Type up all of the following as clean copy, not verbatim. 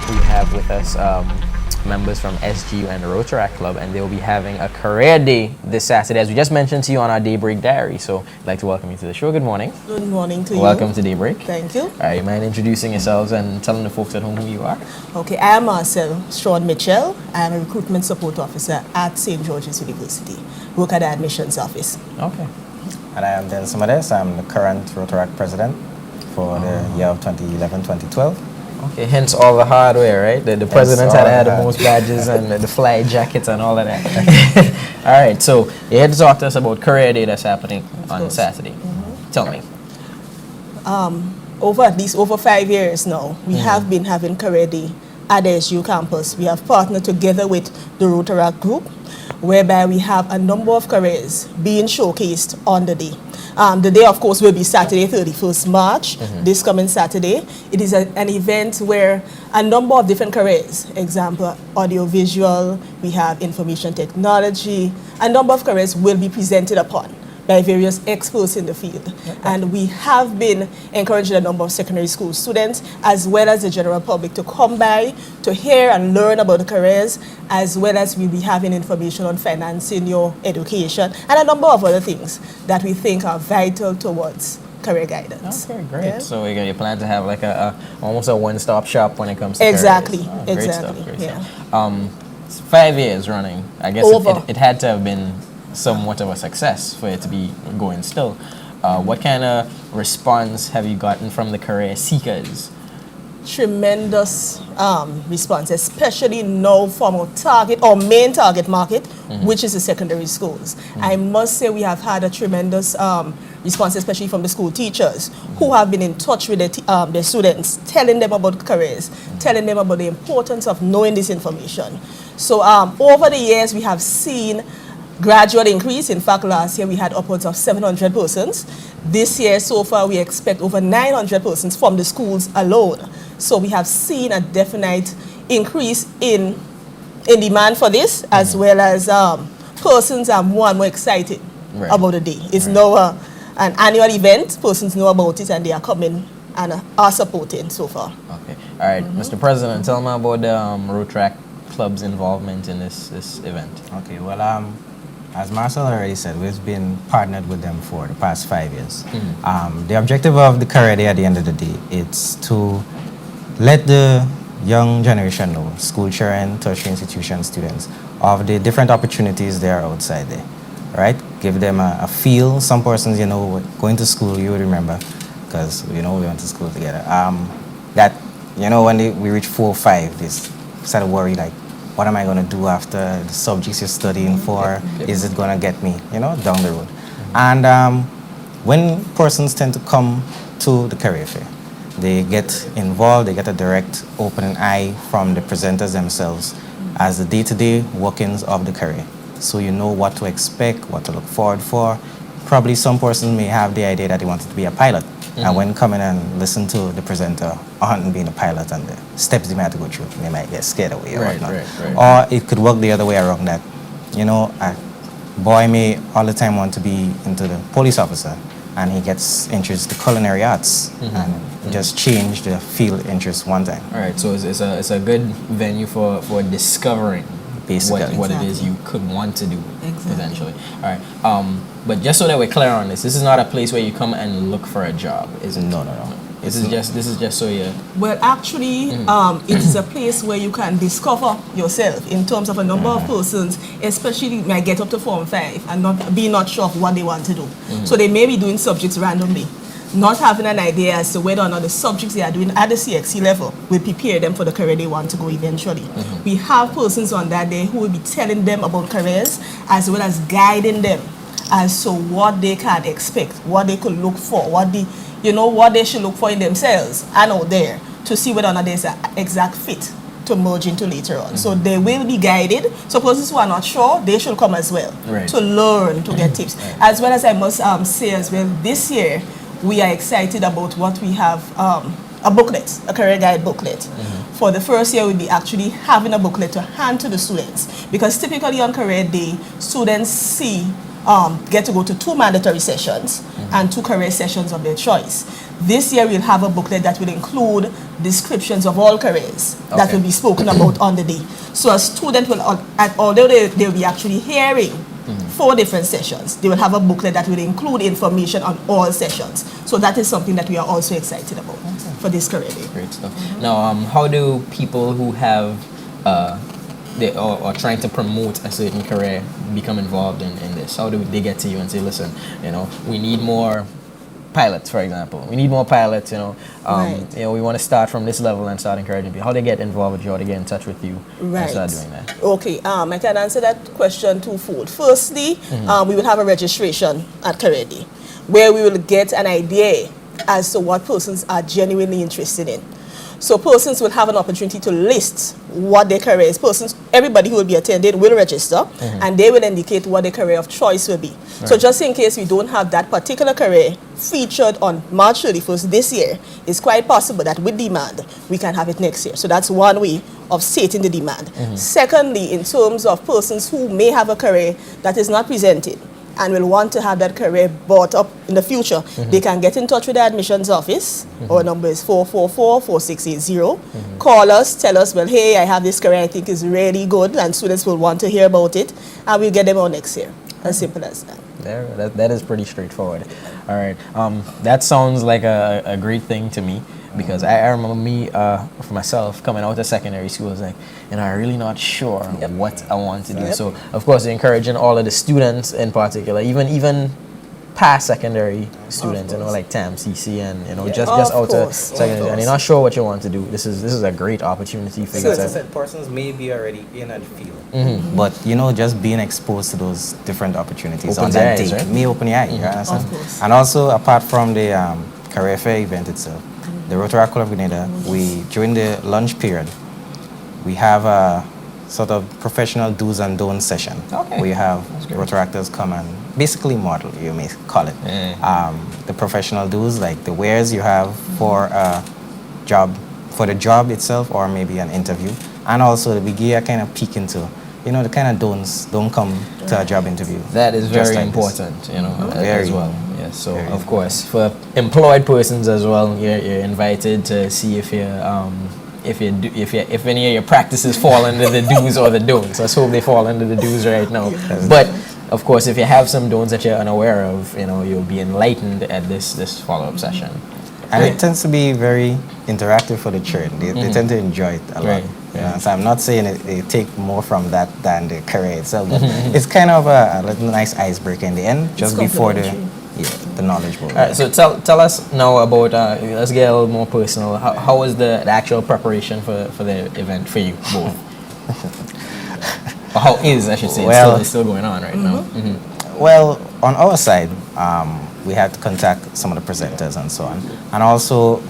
we have with us members from SGU and Rotaract Club, and they will be having a career day this Saturday, as we just mentioned to you on our Daybreak Diary. So I'd like to welcome you to the show. Good morning. Good morning to you. Welcome to Daybreak. Thank you. All right, you mind introducing yourselves and telling the folks at home who you are? Okay, I am Marcel Sean Mitchell. I am a recruitment support officer at St. George's University. Work at the admissions office. Okay. And I am Dennis Sumades. I'm the current Rotaract president for the year of 2011-2012. Okay, hence all the hardware, right? The president had the most badges and the fly jackets and all of that. All right, so you're here to talk to us about Career Day that's happening on Saturday. Tell me. Over 5 years now, we have been having Career Day at the SGU campus. We have partnered together with the Rotaract Group, whereby we have a number of careers being showcased on the day. The day, of course, will be Saturday, 31st March, this coming Saturday. It is an event where a number of different careers, example, audiovisual, we have information technology, a number of careers will be presented upon by various experts in the field. Okay. And we have been encouraging a number of secondary school students as well as the general public to come by to hear and learn about the careers, as well as we'll be having information on financing your education and a number of other things that we think are vital towards career guidance. Okay, great. Yeah. So you plan to have like almost a one-stop shop when it comes to exactly. careers. Exactly. Great stuff, great Yeah. stuff. 5 years running. I guess it had to have been somewhat of a success for it to be going still. What kind of response have you gotten from the career seekers? Tremendous response, especially now from our main target market, which is the secondary schools. I must say we have had a tremendous response, especially from the school teachers who have been in touch with their students, telling them about careers, telling them about the importance of knowing this information. So over the years, we have seen gradual increase. In fact, last year we had upwards of 700 persons. This year, so far, we expect over 900 persons from the schools alone. So we have seen a definite increase in demand for this, as well as persons are more and more excited about the day. It's now an annual event. Persons know about it and they are coming and are supporting so far. Okay. All right, Mr. President, tell me about the Rotaract Club's involvement in this event. Okay, well, as Marcel already said, we've been partnered with them for the past 5 years. The objective of the Career Day at the end of the day is to let the young generation know, school children, tertiary institution students, of the different opportunities there are outside there, right? Give them a feel. Some persons, going to school, you would remember, because, we went to school together, that, when we reach 4 or 5, they start to worry, like, what am I going to do after the subjects you're studying for? Is it going to get me, down the road? And when persons tend to come to the career fair, they get involved, they get a direct opening eye from the presenters themselves as the day-to-day workings of the career. So you know what to expect, what to look forward for. Probably some persons may have the idea that they wanted to be a pilot. And when coming and listen to the presenter on being a pilot and the steps they might have to go through, they might get scared away or whatnot. Or it could work the other way around, that, a boy may all the time want to be into the police officer, and he gets interested in culinary arts and just change the field interest one time. All right, so it's a good venue for discovering what it is you could want to do, potentially. All right, but just so that we're clear on this is not a place where you come and look for a job, is it? No. This is just so you... Well, actually, it is a place where you can discover yourself in terms of a number of persons, especially might get up to Form 5 and not sure of what they want to do. So they may be doing subjects randomly, not having an idea as to whether or not the subjects they are doing at the CXC level will prepare them for the career they want to go eventually. We have persons on that day who will be telling them about careers, as well as guiding them as to what they can expect, what they could look for, what they should look for in themselves and out there, to see whether or not there's an exact fit to merge into later on. So they will be guided. So persons who are not sure, they should come as well to learn, to get tips. As well as I must say as well, this year we are excited about what we have, a booklet, a career guide booklet. For the first year, we'll be actually having a booklet to hand to the students, because typically on Career Day, students see get to go to 2 mandatory sessions and 2 career sessions of their choice. This year we'll have a booklet that will include descriptions of all careers that will be spoken about on the day. So a student will, although they'll be actually hearing 4 different sessions, they will have a booklet that will include information on all sessions. So that is something that we are also excited about for this career day. Great stuff. Now, how do people who have or trying to promote a certain career become involved in this? How do they get to you and say, listen, we need more pilots, for example. We need more pilots, we want to start from this level and start encouraging people. How they get involved with you, how they get in touch with you and start doing that? Okay, I can answer that question twofold. Firstly, we will have a registration at Career Day where we will get an idea as to what persons are genuinely interested in. So persons will have an opportunity to list what their career is. Everybody who will be attending will register and they will indicate what their career of choice will be. Right. So just in case we don't have that particular career featured on March 31st this year, it's quite possible that with demand, we can have it next year. So that's one way of stating the demand. Secondly, in terms of persons who may have a career that is not presented, and will want to have that career brought up in the future, they can get in touch with the admissions office. Our number is 444-4680. Call us, tell us, well, hey, I have this career I think is really good, and students will want to hear about it, and we'll get them on next year. As simple as that. That is pretty straightforward. All right. That sounds like a great thing to me. Because I remember me, for myself, coming out of secondary school, I was like, I'm really not sure what I want to do. So, of course, encouraging all of the students in particular, even past secondary students, like TAM, CC, and just out of secondary, and you're not sure what you want to do. This is a great opportunity for you. As I said, persons may be already in a field, but just being exposed to those different opportunities on that day may open your eye. You understand? And also, apart from the career fair event itself, the Rotaract Club of Grenada, during the lunch period, we have a sort of professional do's and don'ts session. We have Rotaractors come and basically model, you may call it. The professional do's, like the wares you have for a job, for the job itself, or maybe an interview. And also we give a kind of peek into, the kind of don'ts don't come to a job interview. That is very important, as well. Yes, so of course, for employed persons as well, you're invited to see if any of your practices fall under the do's or the don'ts. Let's hope they fall under the do's right now. But of course, if you have some don'ts that you're unaware of, you'll be enlightened at this follow-up session. And it tends to be very interactive for the children. They tend to enjoy it a lot. So I'm not saying they take more from that than the career itself, but it's kind of a little nice icebreaker in the end, just before the knowledge board. All right, so tell us now about, let's get a little more personal. How was the actual preparation for the event for you both? Or how is, I should say, it's still going on right now. Well, on our side, we had to contact some of the presenters and so on. And also,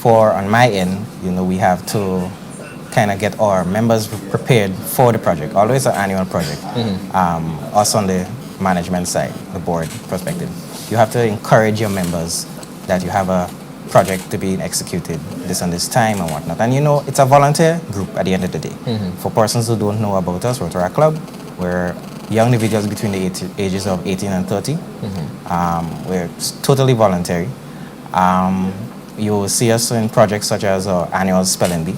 on my end, we have to kind of get our members prepared for the project. Although it's an annual project, us on the management side, the board perspective, you have to encourage your members that you have a project to be executed this and this time and whatnot. And it's a volunteer group at the end of the day. For persons who don't know about us, Rotaract Club, we're young individuals between the ages of 18 and 30. We're totally voluntary. You will see us in projects such as our annual spelling bee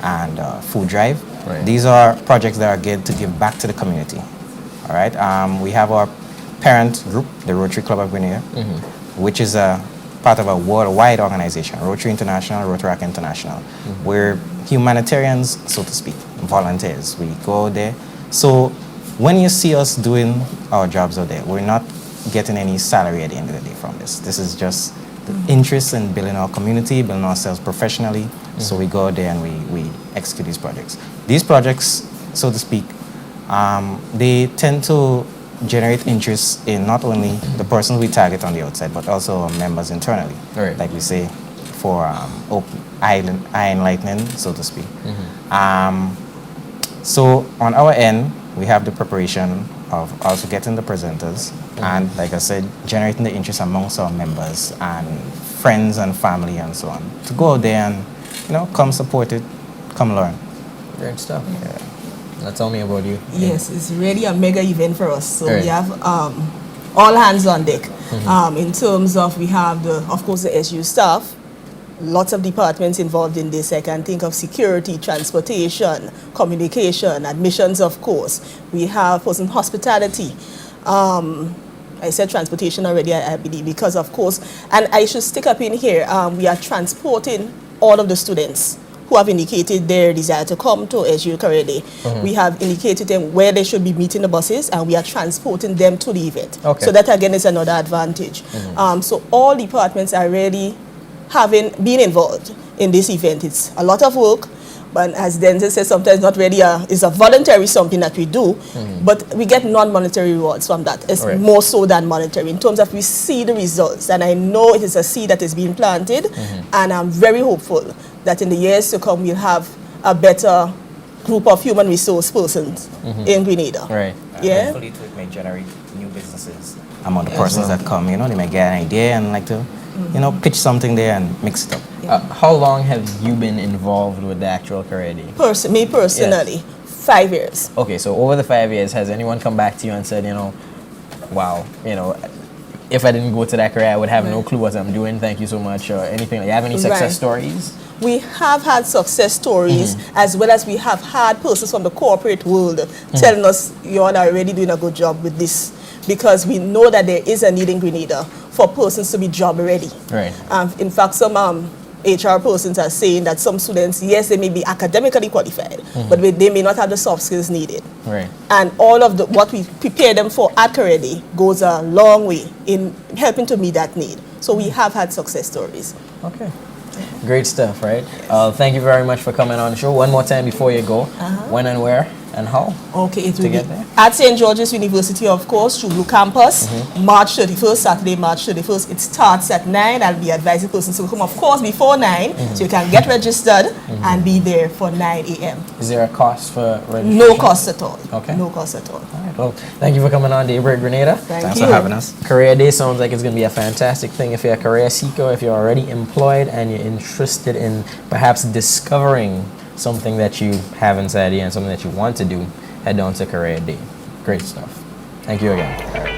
and food drive. These are projects that are geared to give back to the community. All right. We have our parent group, the Rotary Club of Grenada, which is a part of a worldwide organization, Rotary International, Rotaract International. We're humanitarians, so to speak, volunteers. We go there. So when you see us doing our jobs out there, we're not getting any salary at the end of the day from this. This is just the interest in building our community, building ourselves professionally. So we go there and we execute these projects. These projects, so to speak, they tend to generate interest in not only the persons we target on the outside, but also our members internally. Like we say, for eye enlightening, so to speak. So on our end, we have the preparation of also getting the presenters and, like I said, generating the interest amongst our members and friends and family and so on to go out there and come support it, come learn. Great stuff. Now tell me about you. Yes, it's really a mega event for us. So Right. we have all hands on deck. In terms of, we have of course the SGU staff, lots of departments involved in this. I can think of security, transportation, communication, admissions, of course. We have person hospitality. I said transportation already, I believe, because of course, and I should stick up in here, we are transporting all of the students who have indicated their desire to come to SGU Career Day. We have indicated them where they should be meeting the buses, and we are transporting them to the event. Okay. So that again is another advantage. So all departments are really been involved in this event. It's a lot of work, but as Denzel says, sometimes not really it's a voluntary something that we do, but we get non-monetary rewards from that. It's Right. more so than monetary in terms of we see the results, and I know it is a seed that is being planted, and I'm very hopeful that in the years to come we'll have a better group of human resource persons in Grenada. Right. Yeah. Hopefully it may generate new businesses among the persons that come. You know, they may get an idea and like to, you know, pitch something there and mix it up. How long have you been involved with the actual Career Day? Me personally, 5 years. Okay, so over the 5 years, has anyone come back to you and said, you know, wow, you know, if I didn't go to that career, I would have no clue what I'm doing. Thank you so much, or anything? You have any success Right. stories? We have had success stories, as well as we have had persons from the corporate world telling us, you all are already doing a good job with this, because we know that there is a need in Grenada for persons to be job ready. Right. In fact, some HR persons are saying that some students, yes, they may be academically qualified, but they may not have the soft skills needed. Right. And all of what we prepare them for at Career Day goes a long way in helping to meet that need. So we have had success stories. Okay. Great stuff, right? Thank you very much for coming on the show. One more time before you go. When and where and how? Okay, it will be get there? at St. George's University, of course, Chuglu campus, March 31st, Saturday, March 31st. It starts at 9. I'll be advising persons to come, of course, before 9, so you can get registered and be there for 9 a.m. Is there a cost for registration? No cost at all. Okay. No cost at all. All right, well, thank you for coming on Daybreak Grenada. Thanks you. for having us. Career Day sounds like it's going to be a fantastic thing if you're a career seeker, if you're already employed and you're interested in perhaps discovering something that you have inside you and something that you want to do, head down to Career Day. Great stuff. Thank you again.